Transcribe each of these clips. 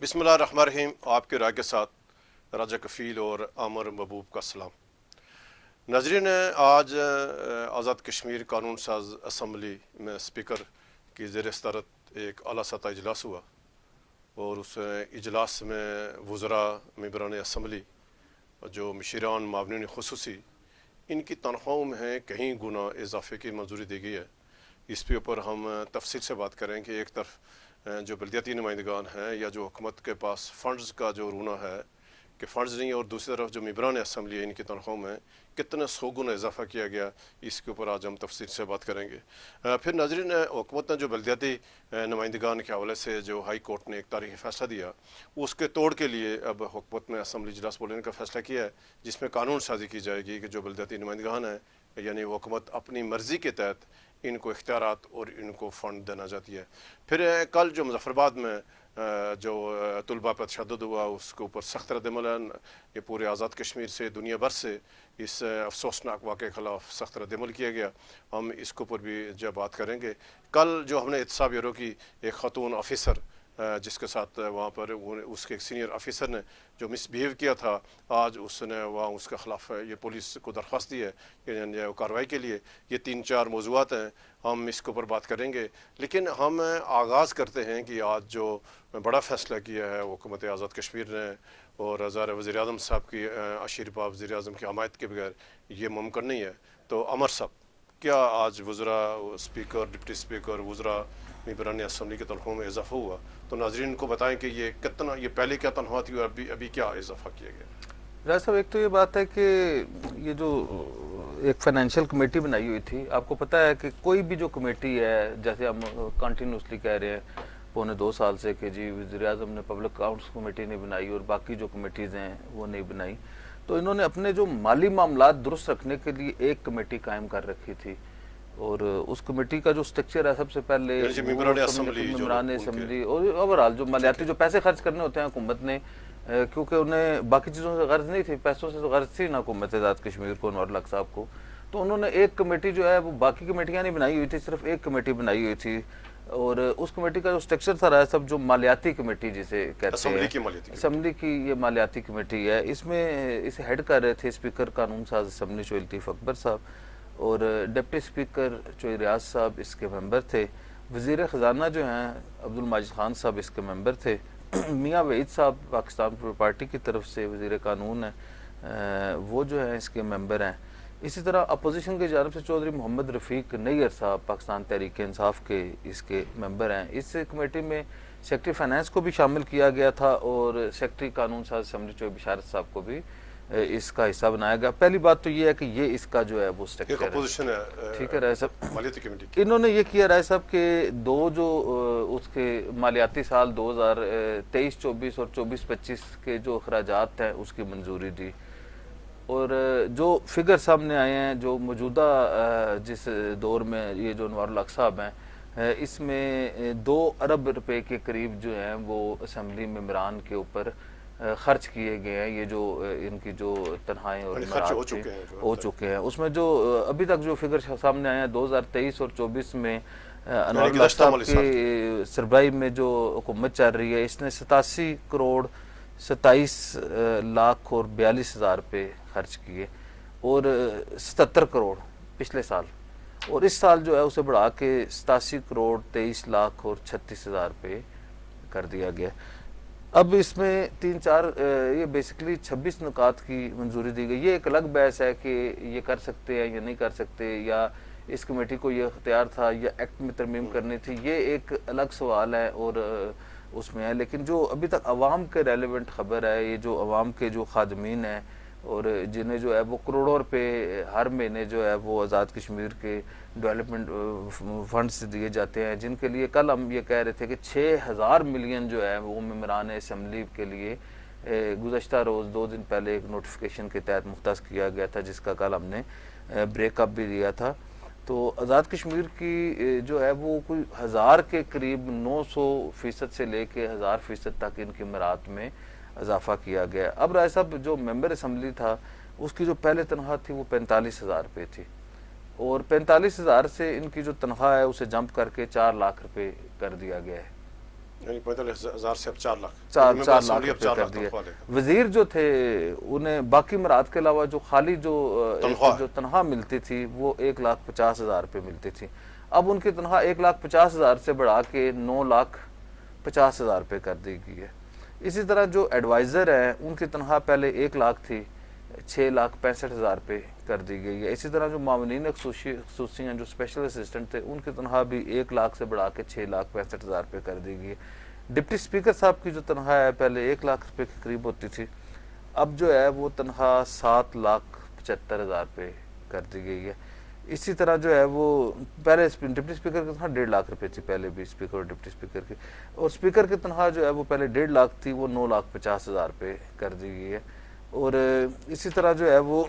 بسم اللہ الرحمن الرحیم. آپ کے رائے کے ساتھ راجہ کفیل اور عامر محبوب کا سلام. ناظرین، آج آزاد کشمیر قانون ساز اسمبلی میں اسپیکر کی زیر صدارت ایک اعلیٰ سطح اجلاس ہوا اور اس اجلاس میں وزراء، ممبران اسمبلی، جو مشیران، معاونین خصوصی، ان کی تنخواہوں میں کہیں گنا اضافے کی منظوری دی گئی ہے. اس کے اوپر ہم تفصیل سے بات کریں کہ ایک طرف جو بلدیاتی نمائندگان ہیں یا جو حکومت کے پاس فنڈز کا جو رونا ہے کہ فنڈز نہیں، اور دوسری طرف جو ممبران اسمبلی ہے ان کی تنخواہوں میں کتنا 100 گنا اضافہ کیا گیا، اس کے اوپر آج ہم تفصیل سے بات کریں گے. پھر ناظرین، حکومت نے جو بلدیاتی نمائندگان کے حوالے سے جو ہائی کورٹ نے ایک تاریخی فیصلہ دیا، اس کے توڑ کے لیے اب حکومت نے اسمبلی اجلاس بلانے کا فیصلہ کیا ہے، جس میں قانون سازی کی جائے گی کہ جو بلدیاتی نمائندگان ہیں یعنی حکومت اپنی مرضی کے تحت ان کو اختیارات اور ان کو فنڈ دینا چاہتی ہے. پھر کل جو مظفر آباد میں جو طلباء پر تشدد ہوا، اس کے اوپر سخت رد عمل ہے. یہ پورے آزاد کشمیر سے، دنیا بھر سے اس افسوسناک واقعے کے خلاف سخت رد عمل کیا گیا. ہم اس کے اوپر بھی جو بات کریں گے. کل جو ہم نے احتساب بیورو کی ایک خاتون آفیسر جس کے ساتھ وہاں پر اس کے ایک سینئر آفیسر نے جو مس بیہیو کیا تھا، آج اس نے وہاں اس کے خلاف یہ پولیس کو درخواست دی ہے یعنی کارروائی کے لیے. یہ 3-4 موضوعات ہیں، ہم اس کے اوپر بات کریں گے. لیکن ہم آغاز کرتے ہیں کہ آج جو بڑا فیصلہ کیا ہے حکومت آزاد کشمیر نے، اور ظاہر وزیر اعظم صاحب کی اشرفا وزیر اعظم کی حمایت کے بغیر یہ ممکن نہیں ہے. تو عمر صاحب، کیا آج وزراء، اسپیکر، ڈپٹی اسپیکر، وزراء، ممبران اسمبلی کی تنخواہوں میں اضافہ ہوا؟ تو ناظرین کو بتائیں کہ یہ کتنا، یہ پہلے کیا تنخواہ تھی اور ابھی کیا اضافہ کیا گیا؟ راج صاحب، ایک تو یہ بات ہے کہ یہ جو ایک فائنینشیل کمیٹی بنائی ہوئی تھی، آپ کو پتہ ہے کہ کوئی بھی جو کمیٹی ہے، جیسے ہم کنٹینیوسلی کہہ رہے ہیں 1.25 سال سے کہ جی وزیر اعظم نے پبلک اکاؤنٹس کمیٹی نہیں بنائی اور باقی جو کمیٹیز ہیں وہ نہیں بنائی، تو انہوں نے اپنے جو مالی معاملات درست رکھنے کے لیے ایک کمیٹی قائم کر رکھی تھی. اور اس کمیٹی کا جو سٹرکچر ہے، سب سے پہلے ممبران اسمبلی، ممبران اسمبلی اور اوورال جو مالیاتی جو پیسے خرچ کرنے ہوتے ہیں حکومت نے، کیونکہ انہیں باقی چیزوں سے غرض نہیں تھی، پیسوں سے تو غرض تھی نا حکومت آزاد کشمیر کو، انور الحق صاحب کو، تو انہوں نے ایک کمیٹی جو ہے وہ باقی کمیٹیاں نہیں بنائی ہوئی تھی، صرف ایک کمیٹی بنائی ہوئی تھی. اور اس کمیٹی کا جو سٹرکچر تھا رہا سب جو مالیاتی کمیٹی جسے کہتے ہیں، اسمبلی کی یہ مالیاتی کمیٹی ہے. اس میں اسے ہیڈ کر رہے تھے اسپیکر قانون ساز اسمبلی چوہے لطیف اکبر صاحب، اور ڈپٹی اسپیکر چوہے ریاض صاحب اس کے ممبر تھے. وزیر خزانہ جو ہیں عبدالماجد خان صاحب اس کے ممبر تھے. میاں وحید صاحب پاکستان پیپلز پارٹی کی طرف سے وزیر قانون ہیں، وہ جو ہیں اس کے ممبر ہیں. اسی طرح اپوزیشن کی جانب سے چودھری محمد رفیق نیر صاحب پاکستان تحریک انصاف کے اس کے ممبر ہیں. اس کمیٹی میں سیکرٹری فائنانس کو بھی شامل کیا گیا تھا اور سیکرٹری قانون ساز اسمبلی چوہے بشارت صاحب کو بھی اس کا حصہ بنایا گیا. پہلی بات تو یہ ہے کہ یہ اس کا جو ہے وہ سٹرکچر ہے. ٹھیک ہے رائے صاحب، انہوں نے یہ کیا رائے صاحب کہ دو جو اس کے مالیاتی سال 2023-24 اور 24-25 کے جو اخراجات ہیں اس کی منظوری دی، اور جو فگر سامنے آئے ہیں جو موجودہ جس دور میں یہ جو انوار الحق صاحب ہیں، اس میں 2 ارب روپے کے قریب جو ہیں وہ اسمبلی ممبران کے اوپر خرچ کیے گئے ہیں. یہ جو ان کی جو تنخواہیں اور ہو چکے ہیں، اس میں جو ابھی تک جو فگر سامنے آئے ہیں 2023 اور 24 میں انوار الحق صاحب کی سربراہی میں جو حکومت چل رہی ہے، اس نے 87 کروڑ 27 لاکھ اور 42 ہزار روپے خرچ کیے، اور 77 کروڑ پچھلے سال، اور اس سال جو ہے اسے بڑھا کے 87 کروڑ 23 لاکھ اور 36 ہزار روپے کر دیا گیا. اب اس میں 3-4 یہ بیسکلی 26 نکات کی منظوری دی گئی. یہ ایک الگ بحث ہے کہ یہ کر سکتے ہیں یا نہیں کر سکتے، یا اس کمیٹی کو یہ اختیار تھا یا ایکٹ میں ترمیم کرنی تھی، یہ ایک الگ سوال ہے اور اس میں ہے. لیکن جو ابھی تک عوام کے ریلیونٹ خبر ہے، یہ جو عوام کے جو خادمین ہیں اور جنہیں جو ہے وہ کروڑوں روپے ہر مہینے جو ہے وہ آزاد کشمیر کے ڈیولپمنٹ فنڈ سے دیے جاتے ہیں، جن کے لیے کل ہم یہ کہہ رہے تھے کہ 6000 ملین جو ہے وہ ممبران اسمبلی کے لیے گزشتہ روز 2 دن پہلے ایک نوٹیفیکیشن کے تحت مختص کیا گیا تھا، جس کا کل ہم نے بریک اپ بھی دیا تھا. تو آزاد کشمیر کی جو ہے وہ کوئی 1000 کے قریب 900% سے لے کے 1000% تک ان کی مراعات میں اضافہ کیا گیا. اب رائے صاحب جو ممبر اسمبلی تھا اس کی جو پہلے تنخواہ تھی وہ 45,000 روپے تھی، اور 45,000 سے ان کی جو تنخواہ ہے اسے جمپ کر کے 4 لاکھ روپے کر دیا گیا ہے. یعنی 45,000 سے اب 4 لاکھ 4 ممبر لاکھ اسمبلی اب روپے 4 کر لاکھ دیے. تنخواہ لے گا. وزیر جو تھے انہیں باقی مراحت کے علاوہ جو خالی جو تنخواہ جو تنخواہ ملتی تھی وہ 1,50,000 روپے ملتی تھی. اب ان کی تنخواہ 1,50,000 سے بڑھا کے 9,50,000 روپے کر دی گئی ہے. اسی طرح جو ایڈوائزر ہیں ان کی تنخواہ پہلے 1 لاکھ تھی 6,65,000 روپے کر دی گئی ہے. اسی طرح جو معاونین خصوصی ہیں جو اسپیشل اسسٹنٹ تھے ان کی تنخواہ بھی 1 لاکھ سے بڑھا کے 6,65,000 روپے کر دی گئی ہے. ڈپٹی اسپیکر صاحب کی جو تنخواہ ہے پہلے 1 لاکھ روپے کے قریب ہوتی تھی, اب جو ہے وہ تنخواہ 7,75,000 روپے کر دی گئی ہے. اسی طرح جو ہے وہ پہلے ڈپٹی اسپیکر کی تنخواہ 1.5 لاکھ روپے تھی پہلے بھی اسپیکر اور ڈپٹی اسپیکر کی, اور اسپیکر کی تنخواہ جو ہے وہ پہلے 1.5 لاکھ تھی وہ 9,50,000 روپے کر دی گئی ہے. اور اسی طرح جو ہے وہ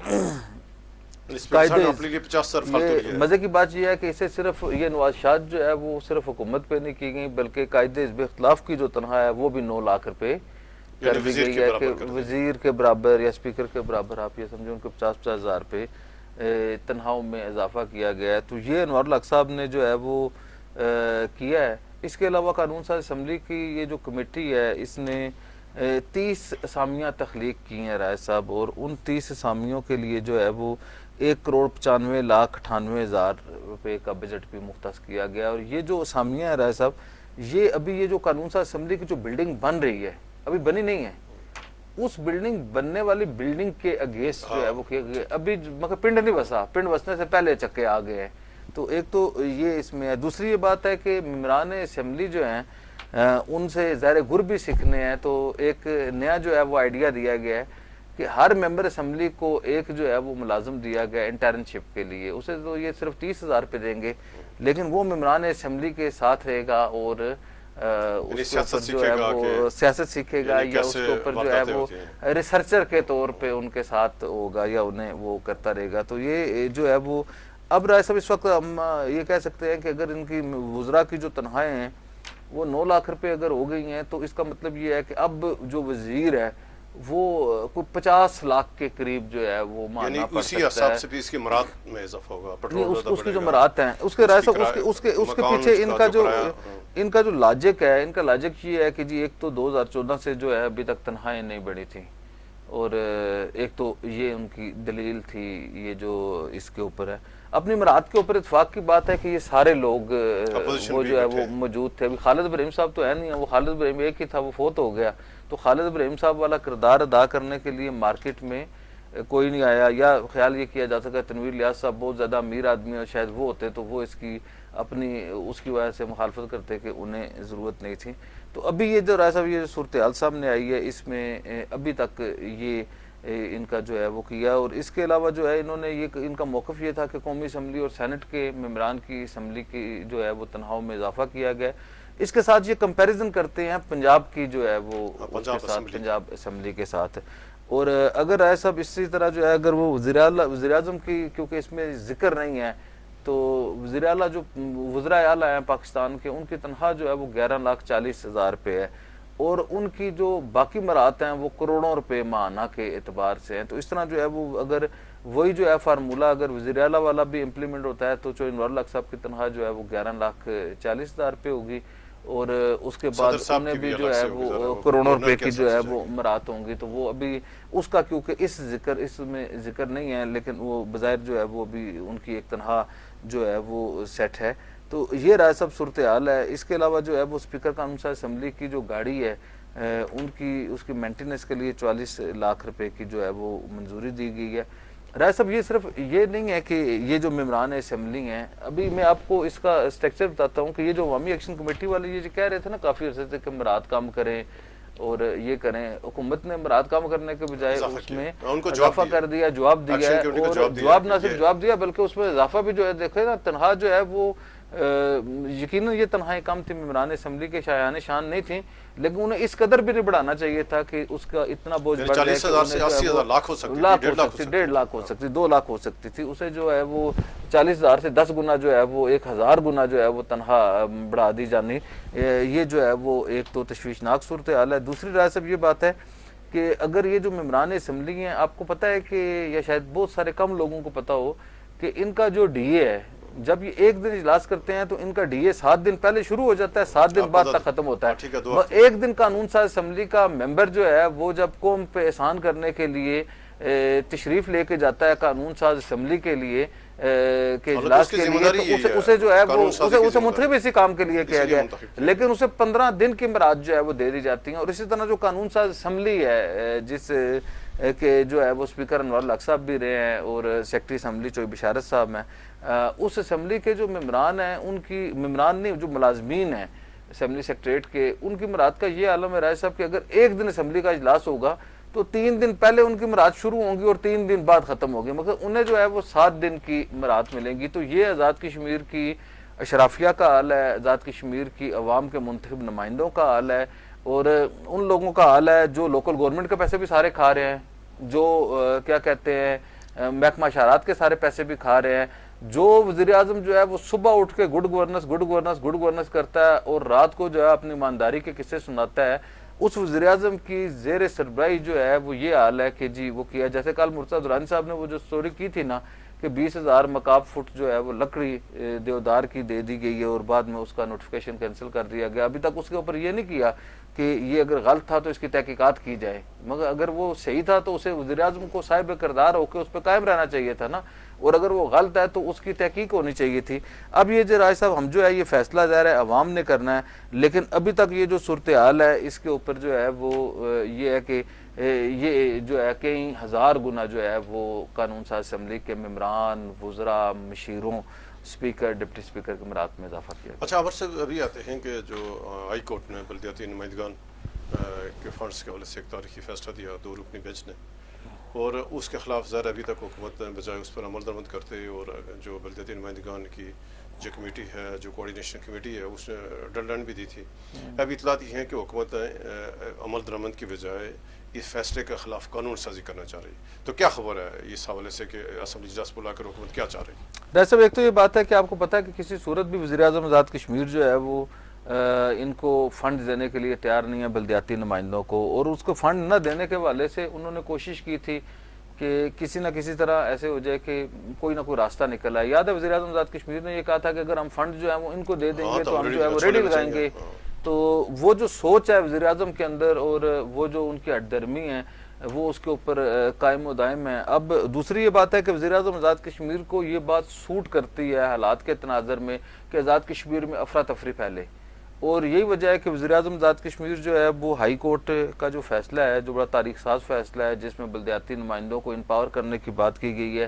مزے کی بات یہ ہے کہ اسے صرف یہ نوازشات جو ہے وہ صرف حکومت پہ نہیں کی گئی بلکہ قائد حزب اختلاف کی جو تنخواہ ہے وہ بھی 9 لاکھ روپے کر دی گئی ہے کہ وزیر کے برابر یا اسپیکر کے برابر آپ یہ سمجھیں ان کو 50,000 روپے تنخواہوں میں اضافہ کیا گیا ہے. تو یہ انوار الحق صاحب نے جو ہے وہ کیا ہے. اس کے علاوہ قانون ساز اسمبلی کی یہ جو کمیٹی ہے اس نے 30 اسامیاں تخلیق کی ہیں رائے صاحب, اور ان 30 اسامیوں کے لیے جو ہے وہ 1,95,98,000 روپے کا بجٹ بھی مختص کیا گیا. اور یہ جو اسامیاں ہیں رائے صاحب یہ ابھی یہ جو قانون ساز اسمبلی کی جو بلڈنگ بن رہی ہے ابھی بنی نہیں ہے, اس بلڈنگ بننے والی بلڈنگ کے اگینسٹ جو ہے وہ کیا گیا. ابھی مگر پنڈ نہیں بسا, پنڈ بسنے سے پہلے چکے آ گئے ہیں. تو ایک تو یہ اس میں ہے. دوسری یہ بات ہے کہ ممبران اسمبلی جو ہیں ان سے ظاہر گر بھی سیکھنے ہیں. تو ایک نیا جو ہے وہ آئیڈیا دیا گیا ہے کہ ہر ممبر اسمبلی کو ایک جو ہے وہ ملازم دیا گیا انٹرنشپ کے لیے. اسے تو یہ صرف 30,000 روپے دیں گے لیکن وہ ممبران اسمبلی کے ساتھ رہے گا اور اس کے اوپر جو ہے وہ سیاست سیکھے گا یا اس کے اوپر جو ہے وہ ریسرچر کے طور پہ ان کے ساتھ ہوگا یا انہیں وہ کرتا رہے گا. تو یہ جو ہے وہ اب رائے صاحب اس وقت ہم یہ کہہ سکتے ہیں کہ اگر ان کی وزراء کی جو تنخواہیں ہیں وہ 9 لاکھ روپے اگر ہو گئی ہیں تو اس کا مطلب یہ ہے کہ اب جو وزیر ہے وہ کوئی 50 لاکھ کے قریب جو ہے وہ ماننا پڑ سکتا ہے. اسی حساب سے بھی اس کی مراد میں اضافہ ہوگا, اس کی جو مراد ہیں اس کے رائے صاحب اس کے پیچھے ان کا جو لاجک ہے, ان کا لاجک یہ ہے کہ جی ایک تو 2014 سے جو ہے ابھی تک تنخواہیں نہیں بڑھی تھیں, اور ایک تو یہ ان کی دلیل تھی یہ جو اس کے اوپر ہے. اپنی مراد کے اوپر اتفاق کی بات ہے کہ یہ سارے لوگ وہ جو ہے وہ موجود تھے. ابھی خالد ابراہیم صاحب تو ہے نہیں, وہ خالد ابراہیم ایک ہی تھا وہ فوت ہو گیا. تو خالد ابراہیم صاحب والا کردار ادا کرنے کے لیے مارکیٹ میں کوئی نہیں آیا, یا خیال یہ کیا جا سکا تنویر الیاس صاحب بہت زیادہ امیر آدمی اور شاید وہ ہوتے تو وہ اس کی وجہ سے مخالفت کرتے کہ انہیں ضرورت نہیں تھی. تو ابھی یہ جو رائے صاحب یہ صورتحال سامنے آئی ہے اس میں ابھی تک یہ ان کا جو ہے وہ کیا. اور اس کے علاوہ جو ہے انہوں نے ان کا موقف یہ تھا کہ قومی اسمبلی اور سینٹ کے ممبران کی اسمبلی کی جو ہے وہ تنخواہوں میں اضافہ کیا گیا. اس کے ساتھ یہ کمپیریزن کرتے ہیں پنجاب کی جو ہے وہ پنجاب اسمبلی کے ساتھ. اور اگر رائے صاحب اسی طرح جو ہے اگر وہ وزیر اعظم کی کیونکہ اس میں ذکر نہیں ہے تو وزیر اعلیٰ جو وزراء اعلیٰ ہیں پاکستان کے ان کی تنخواہ جو ہے وہ 11,40,000 روپے ہے, اور ان کی جو باقی مراحت ہیں وہ کروڑوں روپے ماہانہ کے اعتبار سے ہیں. تو اس طرح جو ہے وہ اگر وہی جو ہے فارمولہ اگر وزیر اعلیٰ والا بھی امپلیمنٹ ہوتا ہے تو انوار الحق صاحب کی تنخواہ جو ہے وہ 11,40,000 روپے ہوگی, اور اس کے بعد انہیں بھی جو ہے وہ کروڑوں روپے کی جو ہے وہ مراحت ہوں گی. تو وہ ابھی اس کا کیونکہ اس میں ذکر نہیں ہے لیکن وہ بظاہر جو ہے وہ بھی ان کی ایک تنخواہ جو ہے وہ سیٹ ہے. تو یہ رائے سب صورتحال ہے. اس کے علاوہ جو ہے وہ اسپیکر قانون ساز اسمبلی کی جو گاڑی ہے اس کی مینٹیننس کے لیے 44 لاکھ روپے کی جو ہے وہ منظوری دی گئی ہے. رائے صاحب یہ صرف یہ نہیں ہے کہ یہ جو ممبران اسمبلی ہیں, ابھی میں آپ کو اس کا اسٹرکچر بتاتا ہوں کہ یہ جو عوامی ایکشن کمیٹی والے یہ جو کہہ رہے تھے نا کافی عرصے سے کہ مراعات کام کریں اور یہ کریں, حکومت نے مراعات کام کرنے کے بجائے اس میں اضافہ کر دیا, جواب دیا ہے, اور جواب نہ صرف جواب دیا بلکہ اس میں اضافہ بھی جو ہے دیکھیں نا تنخواہ جو ہے وہ یقیناً یہ تنخواہیں کم تھی ممبران اسمبلی کے شایان شان نہیں تھیں لیکن انہیں اس قدر بھی نہیں بڑھانا چاہیے تھا کہ اس کا اتنا بوجھ بڑھ جائے کہ 40,000 لاکھ ہو سکتی, 1.5 لاکھ ہو سکتی, 2 لاکھ ہو سکتی تھی. اسے جو ہے وہ 40,000 سے 10 گنا جو ہے وہ 1,000 گنا جو ہے وہ تنخواہ بڑھا دی جانی. یہ جو ہے وہ ایک تو تشویشناک صورتحال ہے. دوسری رائے صاحب یہ بات ہے کہ اگر یہ جو ممبران اسمبلی ہیں آپ کو پتہ ہے کہ یا شاید بہت سارے کم لوگوں کو پتہ ہو کہ ان کا جو ڈی اے ہے جب یہ ایک دن اجلاس کرتے ہیں تو ان کا ڈی اے 7 دن پہلے شروع ہو جاتا ہے، 7 دن بعد تک ختم ہوتا ہے. ایک دن قانون ساز اسمبلی کا ممبر جو ہے وہ جب قوم پہ احسان کرنے کے لیے تشریف لے کے جاتا ہے قانون ساز اسمبلی کے لیے کہ اجلاس کے لیے، تو اسے جو ہے وہ اسے منتخب اسی کام کے لیے کیا گیا ہے، لیکن اسے 15 دن کی مراعات جو ہے وہ دے دی جاتی ہیں. اور اسی طرح جو قانون ساز اسمبلی ہے جس کہ جو ہے وہ اسپیکر انوار الحق صاحب بھی رہے ہیں اور سیکرٹری اسمبلی چوئی بشارت صاحب ہیں، اس اسمبلی کے جو ممبران ہیں ان کی ممبران نہیں جو ملازمین ہیں اسمبلی سیکریٹریٹ کے، ان کی مراعات کا یہ عالم ہے رائے صاحب کہ اگر ایک دن اسمبلی کا اجلاس ہوگا تو 3 دن پہلے ان کی مراعات شروع ہوں گی اور 3 دن بعد ختم ہوگی، مگر انہیں جو ہے وہ 7 دن کی مراعات ملیں گی. تو یہ آزاد کشمیر کی اشرافیہ کا حال ہے، آزاد کشمیر کی عوام کے منتخب نمائندوں کا حال ہے، اور ان لوگوں کا حال ہے جو لوکل گورنمنٹ کے پیسے بھی سارے کھا رہے ہیں، جو کیا کہتے ہیں محکمہ اشارات کے سارے پیسے بھی کھا رہے ہیں، جو وزیر اعظم جو ہے وہ صبح اٹھ کے گڈ گورننس کرتا ہے اور رات کو جو ہے اپنی ایمانداری کے قصے سناتا ہے. اس وزیر اعظم کی زیر سربراہی جو ہے وہ یہ حال ہے کہ جی وہ کیا، جیسے کل مرتضیٰ درانی صاحب نے وہ جو سٹوری کی تھی نا کہ 20,000 مکعب فٹ جو ہے وہ لکڑی دیودار کی دے دی گئی ہے اور بعد میں اس کا نوٹیفیکیشن کینسل کر دیا گیا. ابھی تک اس کے اوپر یہ نہیں کیا کہ یہ اگر غلط تھا تو اس کی تحقیقات کی جائے، مگر اگر وہ صحیح تھا تو اسے وزیر اعظم کو صاحب کردار ہو کے اس پہ قائم رہنا چاہیے تھا نا، اور اگر وہ غلط ہے تو اس کی تحقیق ہونی چاہیے تھی. اب یہ جو رائے صاحب ہم جو ہے یہ فیصلہ ظاہر ہے عوام نے کرنا ہے، لیکن ابھی تک یہ جو صورتحال ہے اس کے اوپر جو ہے وہ یہ ہے کہ یہ جو ہے کئی ہزار گنا جو ہے وہ قانون ساز اسمبلی کے ممبران، وزراء، مشیروں، اسپیکر، ڈپٹی اسپیکر کے مراعات میں اضافہ کیا. اچھا عمر صاحب ابھی آتے ہیں کہ جو ہائی کورٹ نے بلدیاتی نمائندگان کے فنڈز کے حوالے سے ایک تاریخی فیصلہ دیا 2 رکنی بینچ نے، اور اس کے خلاف ظاہر ابھی تک حکومت بجائے اس پر عمل درآمد کرتے، اور جو بلدیاتی نمائندگان کی جو کمیٹی ہے، جو کوارڈینیشن کمیٹی ہے، اس نے ڈیڈ لائن بھی دی تھی. اب اطلاعات یہ ہیں کہ حکومت عمل درآمد کی بجائے اس فیصلے کے خلاف قانون سازی کرنا چاہ رہی. تو کیا خبر ہے اس حوالے سے کہ اسمبلی اجلاس بلا کر حکومت کیا چاہ رہی؟ ڈاکٹر صاحب ایک تو یہ بات ہے کہ آپ کو پتہ ہے کہ کسی صورت بھی وزیر اعظم آزاد کشمیر جو ہے وہ ان کو فنڈ دینے کے لیے تیار نہیں ہے بلدیاتی نمائندوں کو، اور اس کو فنڈ نہ دینے کے حوالے سے انہوں نے کوشش کی تھی کہ کسی نہ کسی طرح ایسے ہو جائے کہ کوئی نہ کوئی راستہ نکل آئے. یاد ہے وزیر اعظم آزاد کشمیر نے یہ کہا تھا کہ اگر ہم فنڈ جو ہے وہ ان کو دے دیں گے تو ہم جو ہے وہ ریڈی لگائیں گے. تو وہ جو سوچ ہے وزیر اعظم کے اندر اور وہ جو ان کی ہٹ درمی ہیں وہ اس کے اوپر قائم و دائم ہے. اب دوسری یہ بات ہے کہ وزیر اعظم آزاد کشمیر کو یہ بات سوٹ کرتی ہے حالات کے تناظر میں کہ آزاد کشمیر میں افراتفری پھیلے، اور یہی وجہ ہے کہ وزیر اعظم آزاد کشمیر جو ہے وہ ہائی کورٹ کا جو فیصلہ ہے، جو بڑا تاریخ ساز فیصلہ ہے جس میں بلدیاتی نمائندوں کو امپاور کرنے کی بات کی گئی ہے،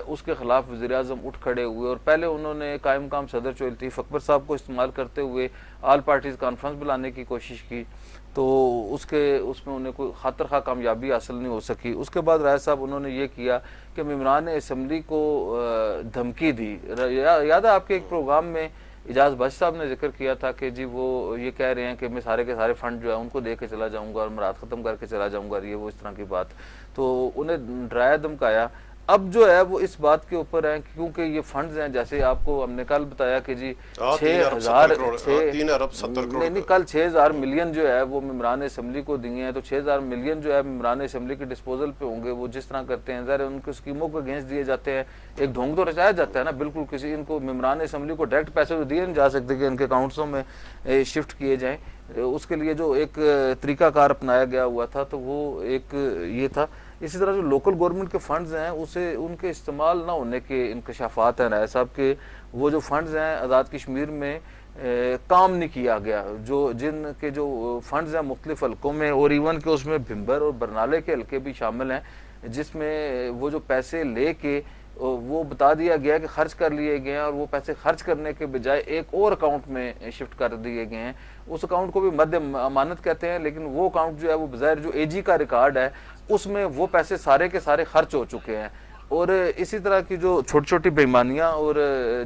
اس کے خلاف وزیر اعظم اٹھ کھڑے ہوئے. اور پہلے انہوں نے قائم مقام صدر چوئی لطیف اکبر صاحب کو استعمال کرتے ہوئے آل پارٹیز کانفرنس بلانے کی کوشش کی، تو اس میں انہیں کوئی خاطر خواہ کامیابی حاصل نہیں ہو سکی. اس کے بعد رائے صاحب انہوں نے یہ کیا کہ ممبران اسمبلی کو دھمکی دی. یاد ہے آپ کے ایک پروگرام میں اجاز بخش صاحب نے ذکر کیا تھا کہ جی وہ یہ کہہ رہے ہیں کہ میں سارے کے سارے فنڈ جو ہے ان کو دے کے چلا جاؤں گا اور مراعات ختم کر کے چلا جاؤں گا، یہ وہ اس طرح کی بات. تو انہیں ڈرایا دھمکایا. اب جو ہے وہ اس بات کے اوپر ہے کیونکہ یہ فنڈز ہیں، جیسے آپ کو ہم نے کل بتایا کہ جی 6,000 ملین جو ہے وہ ممبران اسمبلی کو دیے ہیں، تو 6,000 ملین جو ہے ممبران اسمبلی کے ڈسپوزل پہ ہوں گے. وہ جس طرح کرتے ہیں ظاہر ان کی اسکیموں کو اگینسٹ دیے جاتے ہیں، ایک ڈھونگ تو رچایا جاتا ہے نا. بالکل کسی ان کو ممبران اسمبلی کو ڈائریکٹ پیسے تو دیے نہیں جا سکتے کہ ان کے اکاؤنٹسوں میں شفٹ کیے جائیں. اس کے لیے جو ایک طریقہ کار اپنایا گیا ہوا تھا تو وہ ایک یہ تھا. اسی طرح جو لوکل گورنمنٹ کے فنڈز ہیں اسے ان کے استعمال نہ ہونے کے انکشافات ہیں رائے صاحب کے. وہ جو فنڈز ہیں آزاد کشمیر میں کام نہیں کیا گیا، جن کے جو فنڈز ہیں مختلف حلقوں میں، اور ایون کہ اس میں بھمبر اور برنالے کے حلقے بھی شامل ہیں، جس میں وہ جو پیسے لے کے وہ بتا دیا گیا کہ خرچ کر لیے گئے ہیں، اور وہ پیسے خرچ کرنے کے بجائے ایک اور اکاؤنٹ میں شفٹ کر دیے گئے ہیں. اس اکاؤنٹ کو بھی مد امانت کہتے ہیں، لیکن وہ اکاؤنٹ جو ہے وہ بظاہر جو اے جی کا ریکارڈ ہے اس میں وہ پیسے سارے کے سارے خرچ ہو چکے ہیں. اور اسی طرح کی جو چھوٹی چھوٹی بےایمانیاں اور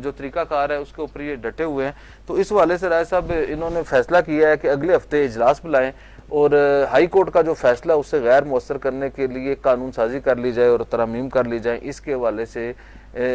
جو طریقہ کار ہے اس کے اوپر یہ ڈٹے ہوئے ہیں. تو اس حوالے سے رائے صاحب انہوں نے فیصلہ کیا ہے کہ اگلے ہفتے اجلاس بلائیں اور ہائی کورٹ کا جو فیصلہ اس سے غیر مؤثر کرنے کے لیے قانون سازی کر لی جائے اور ترامیم کر لی جائیں. اس کے حوالے سے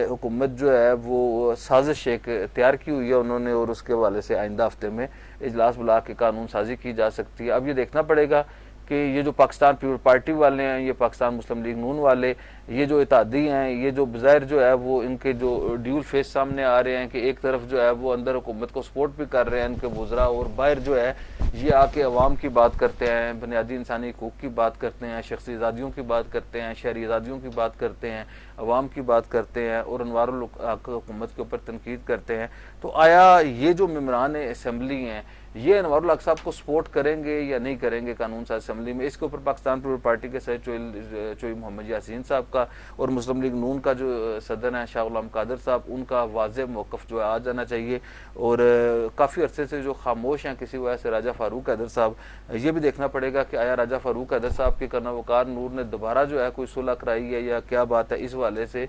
حکومت جو ہے وہ سازش ایک تیار کی ہوئی ہے انہوں نے، اور اس کے حوالے سے آئندہ ہفتے میں اجلاس بلا کے قانون سازی کی جا سکتی ہے. اب یہ دیکھنا پڑے گا کہ یہ جو پاکستان پیپل پارٹی والے ہیں، یہ پاکستان مسلم لیگ نون والے، یہ جو اتحادی ہیں، یہ جو بظاہر جو ہے وہ ان کے جو ڈیول فیس سامنے آ رہے ہیں کہ ایک طرف جو ہے وہ اندر حکومت کو سپورٹ بھی کر رہے ہیں ان کے وزراء، اور باہر جو ہے یہ آ کے عوام کی بات کرتے ہیں، بنیادی انسانی حقوق کی بات کرتے ہیں، شخصی آزادیوں کی بات کرتے ہیں، شہری آزادیوں کی بات کرتے ہیں، عوام کی بات کرتے ہیں، اور انوار الحق حکومت کے اوپر تنقید کرتے ہیں. تو آیا یہ جو ممبران اسمبلی ہیں یہ انوار الحق صاحب کو سپورٹ کریں گے یا نہیں کریں گے قانون ساز اسمبلی میں؟ اس کے اوپر پاکستان پیپل پارٹی کے صدر چوئی محمد یاسین صاحب کا اور مسلم لیگ نون کا جو صدر ہیں شاہ غلام قادر صاحب، ان کا واضح موقف جو ہے آ جانا چاہیے. اور کافی عرصے سے جو خاموش ہیں کسی وجہ سے راجہ فاروق حیدر صاحب، یہ بھی دیکھنا پڑے گا کہ آیا راجہ فاروق حیدر صاحب کے کرنا وقار نور نے دوبارہ جو ہے کوئی صلح کرائی ہے یا کیا بات ہے. اس حوالے سے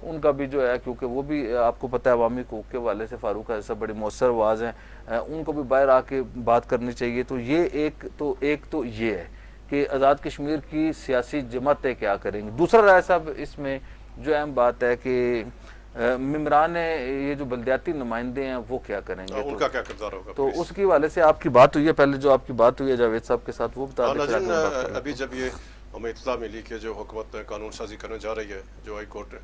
ان کا بھی جو ہے، کیونکہ وہ بھی آپ کو پتہ ہے عوامی حقوق کے حوالے سے فاروق حیدر صاحب بڑی مؤثر آواز ہیں، ان کو بھی باہر آ کے بات کرنی چاہیے. تو یہ ایک تو یہ ہے کہ آزاد کشمیر کی سیاسی جماعتیں کیا کریں گی. دوسرا رائے صاحب اس میں جو اہم بات ہے کہ ممبران یہ جو بلدیاتی نمائندے ہیں وہ کیا کریں گے، ان کا کیا کردار ہوگا. تو اس کے حوالے سے آپ کی بات ہوئی ہے، پہلے جو آپ کی بات ہوئی ہے جاوید صاحب کے ساتھ وہ بتا دیں. ابھی جب یہ ہمیں اطلاع ملی کہ جو حکومت قانون سازی کرنے جا رہی ہے جو ہائی کورٹ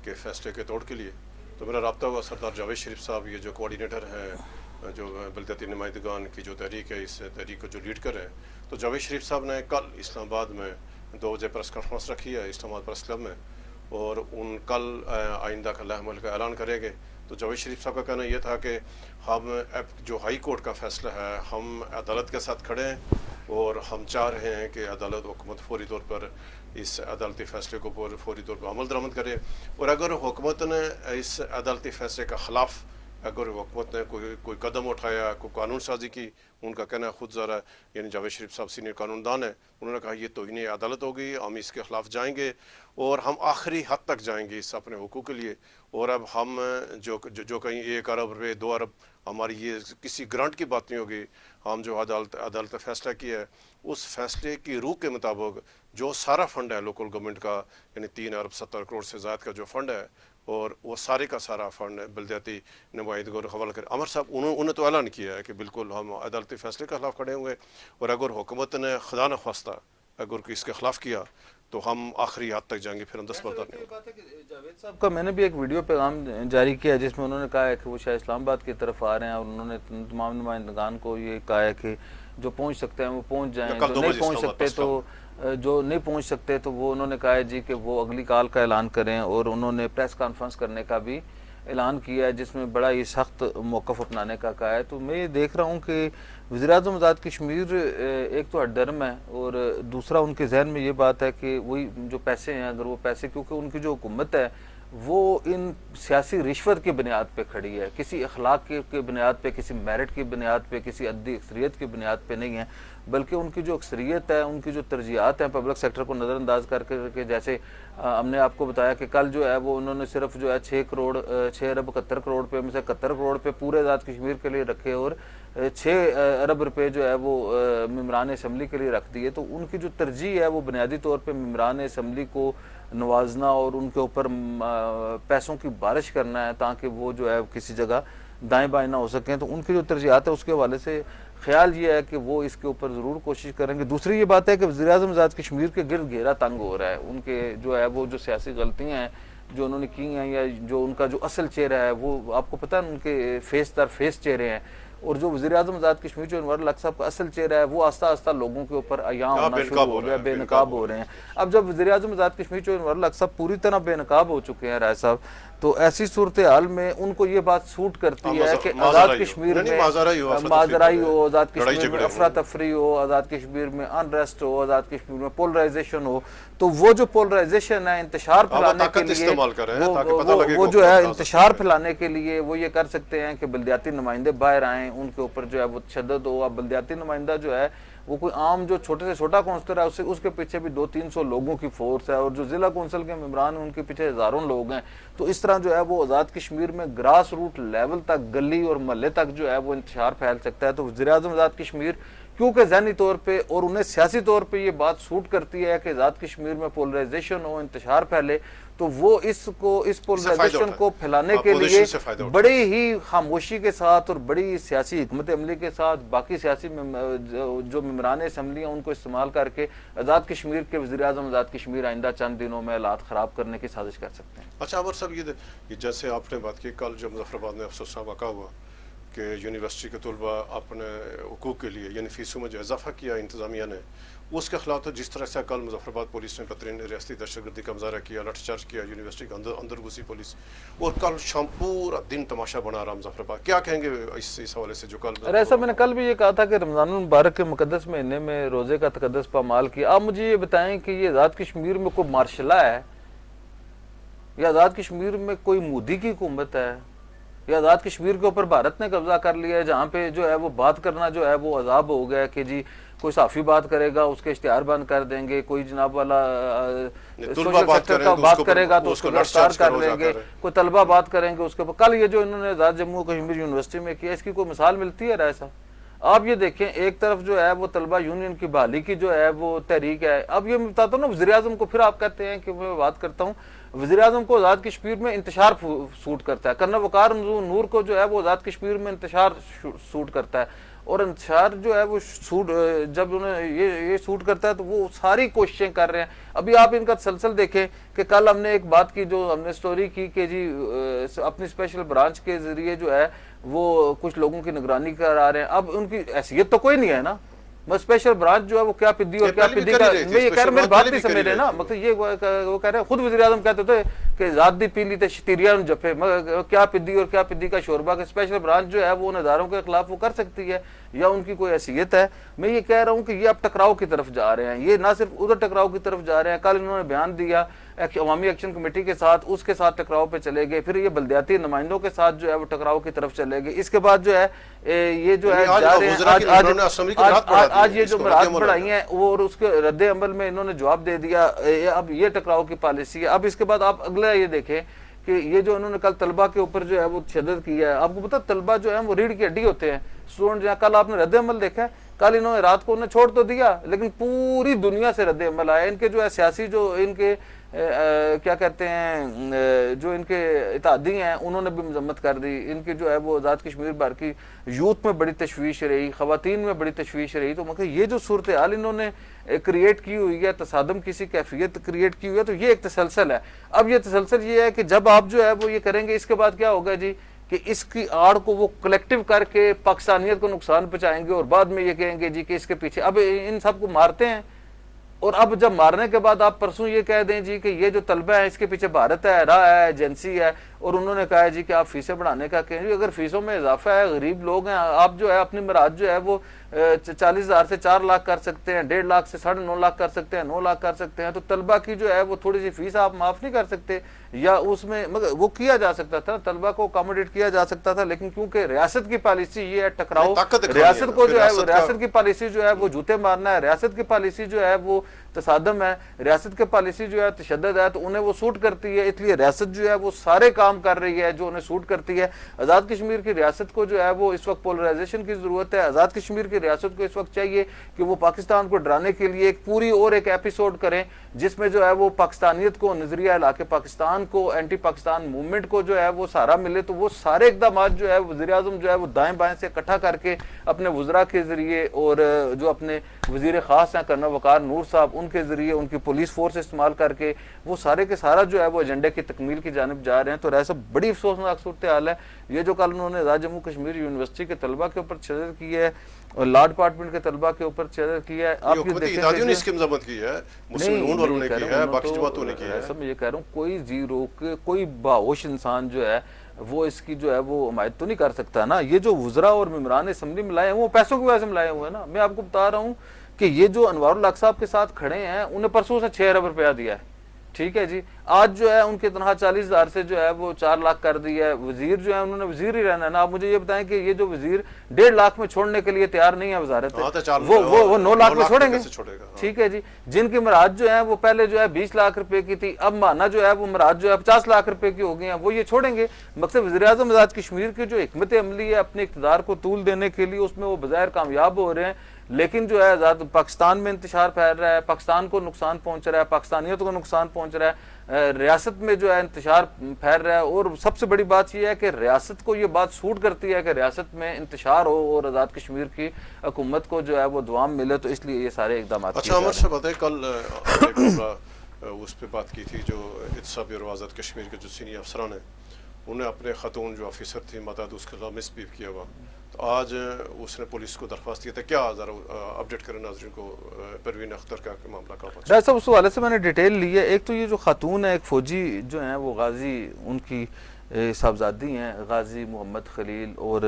کے فیصلے کے توڑ کے لیے، تو میرا رابطہ ہوا سردار جاوید شریف صاحب، یہ جو کوآرڈینیٹر ہیں جو بلدیاتی نمائندگان کی جو تحریک ہے، اس تحریک کو جو لیڈ کر رہے ہیں، تو جاوید شریف صاحب نے کل اسلام آباد میں 2 بجے پریس کانفرنس رکھی ہے اسلام آباد پریس کلب میں، اور ان کل آئندہ کا عمل کا اعلان کریں گے. تو جاوید شریف صاحب کا کہنا یہ تھا کہ ہم جو ہائی کورٹ کا فیصلہ ہے ہم عدالت کے ساتھ کھڑے ہیں، اور ہم چاہ رہے ہیں کہ عدالت حکومت فوری طور پر اس عدالتی فیصلے کو فوری طور پر عمل درآمد کرے. اور اگر حکومت نے اس عدالتی فیصلے کا خلاف، اگر حکومت نے کوئی قدم اٹھایا، کوئی قانون سازی کی، ان کا کہنا خود ذرا یعنی جاوید شریف صاحب سینئر قانون دان ہیں، انہوں نے کہا یہ توہین عدالت ہوگی، ہم اس کے خلاف جائیں گے اور ہم آخری حد تک جائیں گے اس اپنے حقوق کے لیے. اور اب ہم جو کہیں 1 ارب روپے 2 ارب ہماری یہ کسی گرانٹ کی بات نہیں ہوگی. ہم جو عدالت فیصلہ کیا ہے اس فیصلے کی روح کے مطابق جو سارا فنڈ ہے لوکل گورنمنٹ کا، یعنی 3 ارب 70 کروڑ سے زائد کا جو فنڈ ہے، اور وہ سارے کا سارا فنڈ بلدیاتی نمائندگوں کو حوالہ کرے. عمر صاحب انہوں نے تو اعلان کیا ہے کہ بالکل ہم عدالتی فیصلے کے خلاف کھڑے ہوئے، اور اگر حکومت نے خدا نخواستہ اگر اس کے خلاف کیا تو ہم آخری حد تک جائیں گے، پھر ہم دستبردار نہیں ہوں. جاوید صاحب کا میں نے بھی ایک ویڈیو پیغام جاری کیا ہے جس میں انہوں نے کہا ہے کہ وہ شاید اسلام آباد کی طرف آ رہے ہیں، اور انہوں نے تمام نمائندگان کو یہ کہا ہے کہ جو پہنچ سکتے ہیں وہ پہنچ جائیں، جو نہیں پہنچ سکتے تو وہ انہوں نے کہا ہے جی کہ وہ اگلی کال کا اعلان کریں. اور انہوں نے پریس کانفرنس کرنے کا بھی اعلان کیا ہے جس میں بڑا ہی سخت موقف اپنانے کا کہا ہے. تو میں یہ دیکھ رہا ہوں کہ وزیراعظم آزاد کشمیر ایک تو ہٹ درم ہے، اور دوسرا ان کے ذہن میں یہ بات ہے کہ وہی جو پیسے ہیں، اگر وہ پیسے، کیونکہ ان کی جو حکومت ہے وہ ان سیاسی رشوت کی بنیاد پہ کھڑی ہے، کسی اخلاق کی بنیاد پہ، کسی میرٹ کی بنیاد پہ، کسی عددی اکثریت کی بنیاد پہ نہیں ہے، بلکہ ان کی جو اکثریت ہے، ان کی جو ترجیحات ہیں پبلک سیکٹر کو نظر انداز کر کے، جیسے ہم نے آپ کو بتایا کہ کل جو ہے وہ انہوں نے صرف جو ہے 6 ارب 71 کروڑ پہ میں سے 71 کروڑ پہ پورے آزاد کشمیر کے لیے رکھے، اور 6 ارب روپے جو ہے وہ ممبران اسمبلی کے لیے رکھ دیے. تو ان کی جو ترجیح ہے وہ بنیادی طور پہ ممبران اسمبلی کو نوازنا اور ان کے اوپر پیسوں کی بارش کرنا ہے تاکہ وہ جو ہے کسی جگہ دائیں بائیں نہ ہو سکیں. تو ان کی جو ترجیحات ہے اس کے حوالے سے خیال یہ ہے کہ وہ اس کے اوپر ضرور کوشش کریں گے. دوسری یہ بات ہے کہ وزیراعظم آزاد کشمیر کے گرد گھیرا تنگ ہو رہا ہے. ان کے جو ہے وہ جو سیاسی غلطیاں ہیں جو انہوں نے کی ہیں، یا جو ان کا جو اصل چہرہ ہے وہ آپ کو پتہ ہے ان کے فیس در فیس چہرے ہیں، اور جو وزیراعظم آزاد کشمیر جو انوار الحق صاحب کا اصل چہرہ ہے وہ آہستہ آہستہ لوگوں کے اوپر عیاں ہونا شروع ہو گیا، بے نقاب ہو رہے ہیں. اب جب وزیراعظم آزاد کشمیر جو انوار الحق صاحب پوری طرح بے نقاب ہو چکے ہیں رائے صاحب، تو ایسی صورتحال میں ان کو یہ بات سوٹ کرتی ہے کہ آزاد کشمیر میں ماجرائی ہو، آزاد کشمیر میں افراتفری ہو، آزاد کشمیر میں انریسٹ ہو، آزاد کشمیر میں پولرائزیشن ہو. تو وہ جو پولرائزیشن ہے انتشار پھیلانے کے لیے، وہ جو ہے انتشار پھیلانے کے لیے وہ یہ کر سکتے ہیں کہ بلدیاتی نمائندے باہر آئیں، ان کے اوپر جو ہے وہ تشدد ہو. اب بلدیاتی نمائندہ جو ہے وہ کوئی عام جو چھوٹے سے چھوٹا کونسلر ہے اس کے پیچھے بھی 200-300 لوگوں کی فورس ہے، اور جو ضلع کونسل کے ممبران ہیں ان کے پیچھے ہزاروں لوگ ہیں. تو اس طرح جو ہے وہ آزاد کشمیر میں گراس روٹ لیول تک، گلی اور محلے تک جو ہے وہ انتشار پھیل سکتا ہے. تو وزیراعظم آزاد کشمیر کیونکہ ذہنی طور پہ اور انہیں سیاسی طور پہ یہ بات سوٹ کرتی ہے کہ آزاد کشمیر میں پولرائزیشن ہو، انتشار پھیلے، تو وہ اس پولرائزیشن کو پھیلانے کے لیے بڑی ہی خاموشی کے ساتھ اور بڑی سیاسی حکمت عملی کے ساتھ باقی سیاسی جو ممبران اسمبلی ہیں ان کو استعمال کر کے آزاد کشمیر کے وزیر اعظم آزاد کشمیر آئندہ چند دنوں میں حالات خراب کرنے کی سازش کر سکتے ہیں. اچھا عمر صاحب، یہ جیسے آپ نے بات کی کل جو مظفر آباد میں افسوسناک واقعہ ہوا کہ یونیورسٹی کے طلباء اپنے حقوق کے لیے یعنی فیسوں میں جو اضافہ کیا انتظامیہ نے، اس کے خلاف تو جس طرح سے کل مظفر آباد پولیس نے بدترین ریاستی دہشت گردی کا مظاہرہ کیا، لاٹھی چارج کیا، یونیورسٹی کے اندر گھسی پولیس، اور کل شام پورا دن تماشا بنا رہا مظفر آباد. کیا کہیں گے اس حوالے سے جو کل ایسا میں نے کل بھی یہ کہا تھا کہ رمضان المبارک کے مقدس مہینے میں روزے کا تقدس پامال کیا. آپ مجھے یہ بتائیں کہ یہ آزاد کشمیر میں کوئی مارشلہ ہے یا آزاد کشمیر میں کوئی مودی کی حکومت ہے یا آزاد کشمیر کے اوپر بھارت نے قبضہ کر لیا ہے جہاں پہ جو ہے وہ بات کرنا جو ہے وہ عذاب ہو گیا کہ جی کوئی صحافی بات کرے گا اس کے اشتہار بند کر دیں گے، کوئی جناب والا سوشل سیکٹر کا بات کرے گا تو اس کو گرفتار کر لیں گے، کوئی طلبہ بات کریں گے اس کے اوپر. کل یہ جو انہوں نے آزاد جموں کشمیر یونیورسٹی میں کیا، اس کی کوئی مثال ملتی ہے ایسا؟ آپ یہ دیکھیں ایک طرف جو ہے وہ طلبہ یونین کی بحالی کی جو ہے وہ تحریک ہے. اب یہ میں بتاتا ہوں نا وزیر اعظم کو، پھر آپ کہتے ہیں کہ میں بات کرتا ہوں، وزیر اعظم کو آزاد کشمیر میں انتشار سوٹ کرتا ہے، کرنل وقار نور کو جو ہے وہ آزاد کشمیر میں انتشار سوٹ کرتا ہے، اور انتشار جو ہے وہ جب انہیں یہ سوٹ کرتا ہے تو وہ ساری کوششیں کر رہے ہیں. ابھی آپ ان کا تسلسل دیکھیں کہ کل ہم نے ایک بات کی جو ہم نے سٹوری کی کہ جی اپنی اسپیشل برانچ کے ذریعے جو ہے وہ کچھ لوگوں کی نگرانی کرا رہے ہیں. اب ان کی حیثیت تو کوئی نہیں ہے نا، بس اسپیشل برانچ جو ہے وہ کیا پدی اور کیا پدی کا، میں یہ کہہ رہا میری بات نہیں سمجھ رہے نا، مقصد یہ وہ کہہ رہے ہیں خود وزیر اعظم کہتے تھے کہ ذات دی پیلی تے شتیریا جفے، کیا پدی اور کیا پدی کا شوربہ کہ اسپیشل برانچ جو ہے وہ ان اداروں کے خلاف وہ کر سکتی ہے یا ان کی کوئی حیثیت ہے. میں یہ کہہ رہا ہوں کہ یہ اب ٹکراؤ کی طرف جا رہے ہیں، یہ نہ صرف ادھر ٹکراؤ کی طرف جا رہے ہیں. کل انہوں نے بیان دیا عوامی ایکشن کمیٹی کے ساتھ، اس کے ساتھ ٹکراؤ پہ چلے گئے، پھر یہ بلدیاتی نمائندوں کے ساتھ جو ہے وہ ٹکراؤ کی طرف چلے گئے. اس کے بعد جو ہے یہ جو ہے جا رہے ہیں آج یہ جو مراد بڑھائی ہیں اور اس کے رد عمل میں انہوں نے جواب دے دیا. اب یہ ٹکراؤ کی پالیسی ہے. اب اس کے بعد آپ اگلا یہ دیکھیں کہ یہ جو انہوں نے کل طلبہ کے اوپر جو ہے وہ تشدد کیا ہے. آپ کو پتا طلبہ جو ہے وہ ریڑھ کی ہڈی ہوتے ہیں اسٹوڈنٹ. جہاں کل آپ نے رد عمل دیکھا ہے، کل انہوں نے رات کو انہیں چھوڑ تو دیا لیکن پوری دنیا سے رد عمل آیا. ان کے جو ہے سیاسی جو ان کے کیا کہتے ہیں جو ان کے اتحادی ہیں انہوں نے بھی مذمت کر دی. ان کی جو ہے وہ آزاد کشمیر بھر کی یوتھ میں بڑی تشویش رہی، خواتین میں بڑی تشویش رہی. تو مگر یہ جو صورتحال انہوں نے کریٹ کی ہوئی ہے، تصادم کسی کیفیت کریٹ کی ہوئی ہے، تو یہ ایک تسلسل ہے. اب یہ تسلسل یہ ہے کہ جب آپ جو ہے وہ یہ کریں گے اس کے بعد کیا ہوگا جی کہ اس کی آڑ کو وہ کلیکٹیو کر کے پاکستانیت کو نقصان پہنچائیں گے اور بعد میں یہ کہیں گے جی کہ اس کے پیچھے اب ان سب کو مارتے ہیں. اور اب جب مارنے کے بعد آپ پرسوں یہ کہہ دیں جی کہ یہ جو طلبہ ہے اس کے پیچھے بھارت ہے، راہ ہے، ایجنسی ہے، اور انہوں نے کہا ہے جی کہ آپ فیسیں بڑھانے کا کہیں جی اگر فیسوں میں اضافہ ہے، غریب لوگ ہیں، آپ جو ہے اپنی مراد جو ہے وہ 40,000 سے 4 لاکھ کر سکتے ہیں، 1.5 لاکھ سے 9.5 لاکھ کر سکتے ہیں، 9 لاکھ کر سکتے ہیں. تو طلبہ کی جو ہے وہ تھوڑی سی فیس آپ معاف نہیں کر سکتے یا اس میں مگر وہ کیا جا سکتا تھا، طلبہ کو اکاموڈیٹ کیا جا سکتا تھا. لیکن کیونکہ ریاست کی پالیسی یہ ہے ٹکراؤ، ریاست کو جو ہے ریاست کی پالیسی جو ہے وہ جوتے مارنا ہے، ریاست کی پالیسی جو ہے وہ تصادم ہے، ریاست کی پالیسی جو ہے تشدد ہے، تو انہیں وہ سوٹ کرتی ہے. اس لیے ریاست جو ہے وہ سارے کام کر رہی ہے جو انہیں سوٹ کرتی ہے. آزاد کشمیر کی ریاست کو جو ہے وہ اس وقت پولرائزیشن کی ضرورت ہے. آزاد کشمیر کی ریاست کو اس وقت چاہیے کہ وہ پاکستان کو ڈرانے کے لیے ایک پوری اور ایک ایپیسوڈ کریں جس میں جو ہے وہ پاکستانیت کو، نظریہ علاقے پاکستان کو، اینٹی پاکستان موومنٹ کو جو ہے وہ سہارا ملے. تو وہ سارے اقدامات جو ہے وزیر اعظم جو ہے وہ دائیں بائیں سے اکٹھا کر کے اپنے وزراء کے ذریعے اور جو اپنے وزیر خاص ہیں کرنل وقار نور صاحب ان کے ذریعے، ان کی پولیس فورس استعمال کر کے وہ سارے کے سارا جو ہے وہ ایجنڈے کی تکمیل کی جانب جا رہے ہیں. تو ایسا بڑی افسوسناک صورتحال ہے. یہ جو کل انہوں نے آزاد جموں کشمیر یونیورسٹی کے طلبہ کے اوپر تشدد کی ہے اور لا ڈپارٹمنٹ کے طلبہ کے اوپر تشدد کیا ہے، آپ یہ دیکھیں نے اس کی مذمت کی ہے، مسلم نون والوں نے کی ہے، باقی جماعتوں نے کی ہے. میں یہ کہہ رہا ہوں کوئی زیرو کوئی باہوش انسان جو ہے وہ اس کی جو ہے وہ حمایت تو نہیں کر سکتا نا. یہ جو وزراء اور ممبران اسمبلی ملائے ہیں وہ پیسوں کی وجہ سے ملائے ہوئے ہیں نا. میں آپ کو بتا رہا ہوں کہ یہ جو انوار الحق صاحب کے ساتھ کھڑے ہیں انہیں پرسوں سے 6 ارب روپیہ دیا ہے، ٹھیک ہے جی. آج جو ہے ان کی تنخواہ 40,000 سے جو ہے وہ 4 لاکھ کر دی ہے. وزیر جو ہے انہوں نے وزیر ہی رہنا ہے نا. آپ مجھے یہ بتائیں کہ یہ جو وزیر 1.5 لاکھ میں چھوڑنے کے لیے تیار نہیں ہے وزارت، وہ 9 لاکھ میں چھوڑیں گے، ٹھیک ہے جی. جن کی مراد جو ہے وہ پہلے جو ہے 20 لاکھ روپے کی تھی، اب مانا جو ہے وہ مراد جو ہے 50 لاکھ روپے کی ہو گئی ہیں، وہ یہ چھوڑیں گے. مقصد وزیر اعظم آزاد کشمیر کی جو حکمت عملی ہے اپنے اقتدار کو طول دینے کے لیے اس میں وہ بظاہر کامیاب ہو رہے ہیں، لیکن جو ہے آزاد پاکستان میں انتشار پھیل رہا ہے، پاکستان کو نقصان پہنچ رہا ہے، پاکستانیت کو نقصان پہنچ رہا ہے. ریاست میں جو ہے انتشار پھیل رہا ہے، اور سب سے بڑی بات یہ ہے کہ ریاست کو یہ بات سوٹ کرتی ہے کہ ریاست میں انتشار ہو اور آزاد کشمیر کی حکومت کو جو ہے وہ دوام ملے، تو اس لیے یہ سارے اقدامات کیے اچھا جا عمر رہے ہیں۔ صاحب بتائیں، کل آپ نے ایک معاملہ اس پہ بات کی تھی، جو احتساب اور آزاد کشمیر کے جو سینئر افسران ہیں انہوں نے اپنے خاتون جو آفیسر تھی متعدد اس کے خلاف مسبہیو کیا ہوا، تو آج اس نے پولیس کو درخواست کیا تھا، کیا ذرا اپڈیٹ کریں ناظرین کو، پروین اختر کا معاملہ کہاں پہنچا؟ ڈاکٹر صاحب اس حوالے سے میں نے ڈیٹیل لی ہے۔ ایک تو یہ جو خاتون ہے، ایک فوجی جو ہیں وہ غازی، ان کی صاحبزادی ہیں غازی محمد خلیل، اور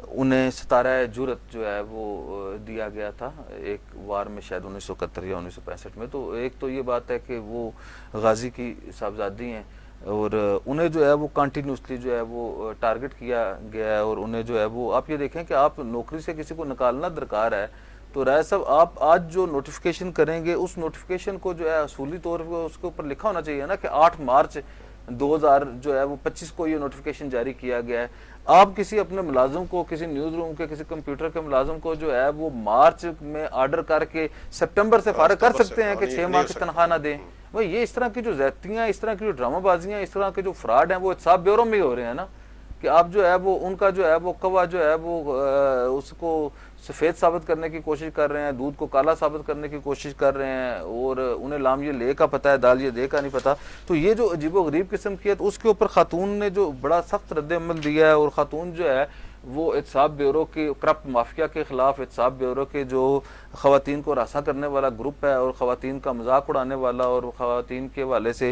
انہیں ستارہ جرت جو ہے وہ دیا گیا تھا ایک وار میں، شاید 1971 یا 1965 میں۔ تو ایک تو یہ بات ہے کہ وہ غازی کی صاحبزادی ہیں، اور انہیں جو ہے وہ کنٹینیوسلی جو ہے وہ ٹارگٹ کیا گیا ہے، اور انہیں جو ہے وہ، آپ یہ دیکھیں کہ آپ نوکری سے کسی کو نکالنا درکار ہے تو رائے صاحب آپ آج جو نوٹیفیکیشن کریں گے اس نوٹیفیکیشن کو جو ہے اصولی طور پہ اس کے اوپر لکھا ہونا چاہیے نا کہ 8 مارچ 2025 کو یہ نوٹیفیکیشن جاری کیا گیا ہے۔ آپ کسی اپنے ملازم کو، کسی نیوز روم کے کسی کمپیوٹر کے ملازم کو جو ہے وہ مارچ میں آرڈر کر کے سپٹمبر سے فارغ کر سکتے ہیں کہ 6 ماہ کی تنخواہ نہ دیں؟ بھائی یہ اس طرح کی جو زیادتیاں، اس طرح کی جو ڈرامہ بازیاں، اس طرح کے جو فراڈ ہیں وہ احتساب بیورو میں ہی ہو رہے ہیں نا، کہ آپ جو ہے وہ ان کا جو ہے وہ کوا جو ہے وہ اس کو سفید ثابت کرنے کی کوشش کر رہے ہیں، دودھ کو کالا ثابت کرنے کی کوشش کر رہے ہیں، اور انہیں لام یہ لے کا پتہ ہے، دال یہ دے کا نہیں پتہ۔ تو یہ جو عجیب و غریب قسم کی ہے، تو اس کے اوپر خاتون نے جو بڑا سخت رد عمل دیا ہے، اور خاتون جو ہے وہ احتساب بیورو کے کرپٹ مافیا کے خلاف، احتساب بیورو کے جو خواتین کو ہراساں کرنے والا گروپ ہے، اور خواتین کا مذاق اڑانے والا اور خواتین کے حوالے سے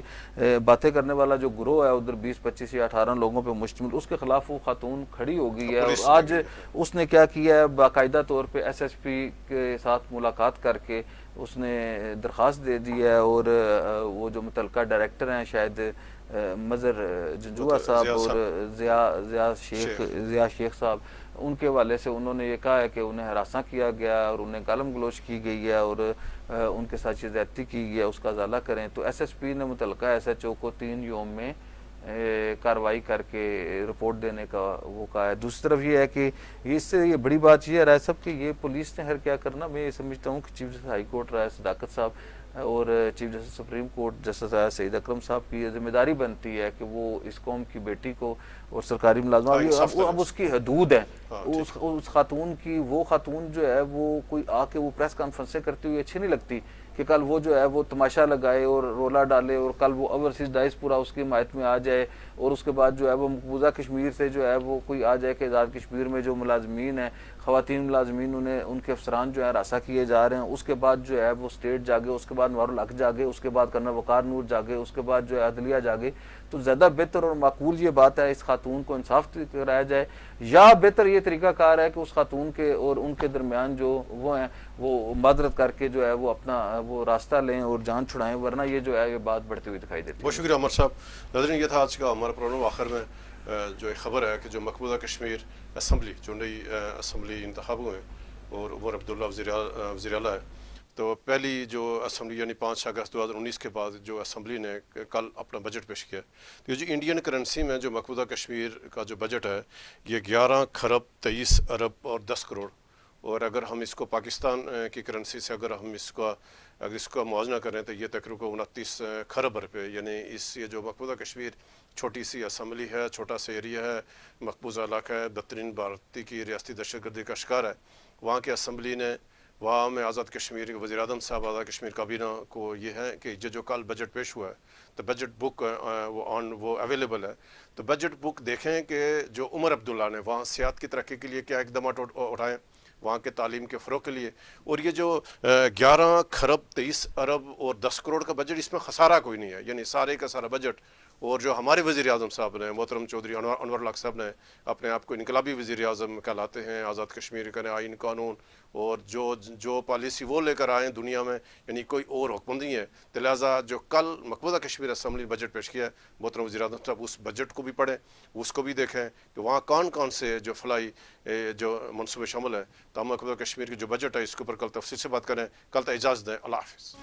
باتیں کرنے والا جو گروہ ہے ادھر 20 25 یا 18 لوگوں پہ مشتمل، اس کے خلاف وہ خاتون کھڑی ہو گئی ہے۔ اور آج اس نے کیا کیا ہے، باقاعدہ طور پہ ایس ایس پی کے ساتھ ملاقات کر کے اس نے درخواست دے دی ہے، اور وہ جو متعلقہ ڈائریکٹر ہیں شاید مظہر جنجوعہ صاحب اور ضیاء شیخ صاحب، ان کے حوالے سے انہوں نے یہ کہا ہے کہ انہیں ہراساں کیا گیا اور انہیں گالم گلوچ کی گئی ہے، اور ان کے ساتھ یہ زیادتی کی گئی ہے، اس کا ازالہ کریں۔ تو ایس ایس پی نے متعلقہ ایس ایچ او کو 3 یوم میں کارروائی کر کے رپورٹ دینے کا وہ کہا ہے۔ دوسری طرف یہ ہے کہ اس سے یہ بڑی بات یہ ہے رائے صاحب کہ یہ پولیس نے کیا کرنا، میں یہ سمجھتا ہوں کہ chief justice high court Rai Sadaqat صاحب اور chief justice supreme court justice Saeed Akram صاحب کی یہ ذمہ داری بنتی ہے کہ وہ اس قوم کی بیٹی کو اور سرکاری ملازمہ، اب اس کی حدود ہے، اس خاتون کی، وہ خاتون جو ہے وہ کوئی آ کے وہ پریس کانفرنسیں کرتی ہوئی اچھی نہیں لگتی کہ کل وہ جو ہے وہ تماشا لگائے اور رولا ڈالے، اور کل وہ اوورسیز ڈائز پورا اس کی حمایت میں آ جائے، اور اس کے بعد جو ہے وہ مقبوضہ کشمیر سے جو ہے وہ کوئی آ جائے کہ آزاد کشمیر میں جو ملازمین ہیں، خواتین ملازمین، انہیں ان کے افسران جو ہیں ہراساں کیے جا رہے ہیں، اس کے بعد جو ہے وہ اسٹیٹ جاگے، اس کے بعد انوار الحق جاگے، اس کے بعد کرنل وقار نور جاگے، اس کے بعد جو ہے عدلیہ جاگے، تو زیادہ بہتر اور معقول یہ بات ہے اس خاتون کو انصاف کرایا جائے، یا بہتر یہ طریقہ کار ہے کہ اس خاتون کے اور ان کے درمیان جو وہ ہیں وہ معذرت کر کے جو ہے وہ اپنا وہ راستہ لیں اور جان چھڑائیں، ورنہ یہ جو ہے یہ بات بڑھتی ہوئی دکھائی دیتی ہے۔ بہت شکریہ عمر صاحب۔ ناظرین یہ تھا آج کا ہمارا پروگرام۔ آخر میں جو ایک خبر ہے کہ جو مقبوضہ کشمیر اسمبلی، جو نئی اسمبلی انتخاب ہوئے اور عمر عبداللہ وزیر اعلیٰ ہے، تو پہلی جو اسمبلی یعنی 5 اگست 2019 کے بعد جو اسمبلی نے کل اپنا بجٹ پیش کیا، تو یہ جو انڈین کرنسی میں جو مقبوضہ کشمیر کا جو بجٹ ہے یہ 11 خرب 23 ارب اور 10 کروڑ، اور اگر ہم اس کو پاکستان کی کرنسی سے اگر ہم اس کا موازنہ کریں تو یہ تقریباً 29 خرب روپے، یعنی یہ جو مقبوضہ کشمیر چھوٹی سی اسمبلی ہے، چھوٹا سا ایریا ہے، مقبوضہ علاقہ ہے، بدترین بھارتی کی ریاستی دہشت گردی کا شکار ہے، وہاں کی اسمبلی نے، وہاں میں آزاد کشمیر کے وزیر اعظم صاحب آزاد کشمیر کابینہ کو یہ ہے کہ جو کل بجٹ پیش ہوا ہے تو بجٹ بک وہ اویلیبل ہے، تو بجٹ بک دیکھیں کہ جو عمر عبداللہ نے وہاں سیاحت کی ترقی کے لیے کیا اقدامات اٹھائے، وہاں کے تعلیم کے فروغ کے لیے، اور یہ جو 11 خرب 23 ارب اور 10 کروڑ کا بجٹ، اس میں خسارہ کوئی نہیں ہے، یعنی سارے کا سارا بجٹ، اور جو ہمارے وزیر اعظم صاحب نے، محترم چودھری انور الحق صاحب نے اپنے آپ کو انقلابی وزیر اعظم کہلاتے ہیں، آزاد کشمیر کا آئین قانون اور جو پالیسی وہ لے کر آئے دنیا میں، یعنی کوئی اور حکم نہیں ہے، تو لہٰذا جو کل مقبوضہ کشمیر اسمبلی بجٹ پیش کیا ہے، محترم وزیر اعظم صاحب اس بجٹ کو بھی پڑھیں، اس کو بھی دیکھیں کہ وہاں کون کون سے جو فلائی جو منصوبے شامل ہیں، تو ہم مقبوضہ کشمیر کی جو بجٹ ہے اس کے اوپر کل تفصیل سے بات کریں۔ کل تک اجازت دیں، اللہ حافظ۔